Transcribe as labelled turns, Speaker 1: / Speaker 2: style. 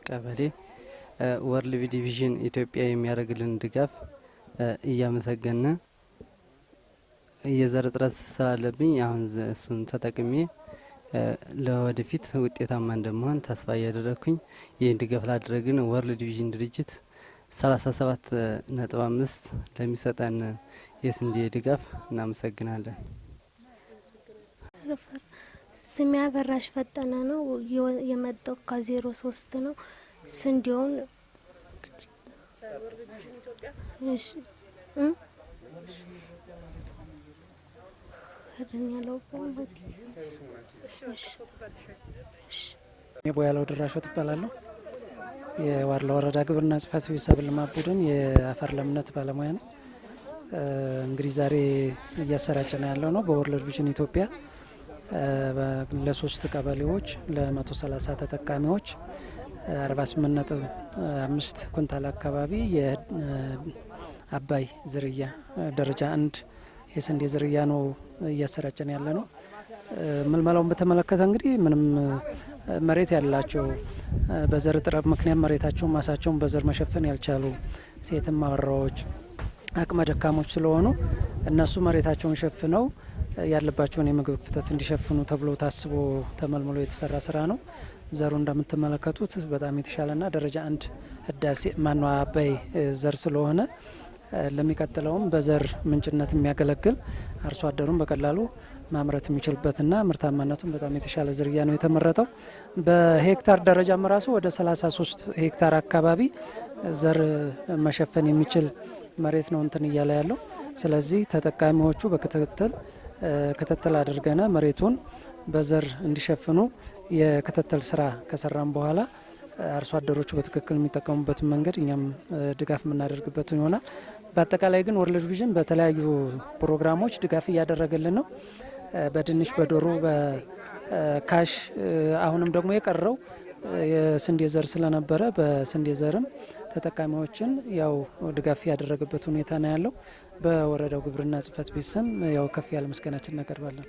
Speaker 1: ቀበሌ ወርልድ ዲቪዥን ኢትዮጵያ የሚያደርግልን ድጋፍ እያመሰገነ የዘር እጥረት ስላለብኝ አሁን እሱን ተጠቅሜ ለወደፊት ውጤታማ እንደመሆን ተስፋ እያደረኩኝ ይህን ድጋፍ ላደረግን ወርልድ ዲቪዥን ድርጅት 37.5 ለሚሰጠን የስንዴ ድጋፍ እናመሰግናለን።
Speaker 2: ስሜ አበራሽ ፈጠነ ነው። የመጣው ከ03 ነው። ስንዴውን
Speaker 3: የቦያለው ድራሾ ትባላለሁ። የዋርላ ወረዳ ግብርና ጽሕፈት ቤት ሰብል ልማት ቡድን የአፈር ለምነት ባለሙያ ነው። እንግዲህ ዛሬ እያሰራጨ ነው ያለው ነው በወርልድ ቪዥን ኢትዮጵያ ለ3 ቀበሌዎች ለ130 ተጠቃሚዎች 48.5 ኩንታል አካባቢ የአባይ ዝርያ ደረጃ 1 የስንዴ ዝርያ ነው እያሰራጨን ያለ ነው። ምልመላውን በተመለከተ እንግዲህ ምንም መሬት ያላቸው በዘር እጥረት ምክንያት መሬታቸውን ማሳቸውን በዘር መሸፈን ያልቻሉ ሴትም አወራዎች አቅመ ደካሞች ስለሆኑ እነሱ መሬታቸውን ሸፍነው ያለባቸውን የምግብ ክፍተት እንዲሸፍኑ ተብሎ ታስቦ ተመልምሎ የተሰራ ስራ ነው። ዘሩ እንደምትመለከቱት በጣም የተሻለና ደረጃ 1 ህዳሴ ማኗ አባይ ዘር ስለሆነ ለሚቀጥለውም በዘር ምንጭነት የሚያገለግል አርሶ አደሩን በቀላሉ ማምረት የሚችልበትና ምርታማነቱን በጣም የተሻለ ዝርያ ነው የተመረጠው። በሄክታር ደረጃም ራሱ ወደ 33 ሄክታር አካባቢ ዘር መሸፈን የሚችል መሬት ነው እንትን እያለ ያለው። ስለዚህ ተጠቃሚዎቹ ክትትል አድርገን መሬቱን በዘር እንዲሸፍኑ የክትትል ስራ ከሰራም በኋላ አርሶ አደሮቹ በትክክል የሚጠቀሙበትን መንገድ እኛም ድጋፍ የምናደርግበት ይሆናል። በአጠቃላይ ግን ወርልድ ቪዥን በተለያዩ ፕሮግራሞች ድጋፍ እያደረገልን ነው። በድንች፣ በዶሮ፣ በካሽ አሁንም ደግሞ የቀረው የስንዴ ዘር ስለነበረ በስንዴ ዘርም ተጠቃሚዎችን ያው ድጋፍ ያደረገበት ሁኔታ ነው ያለው። በወረዳው ግብርና ጽሕፈት ቤት ስም ያው ከፍ ያለ ምስጋናችን እናቀርባለን።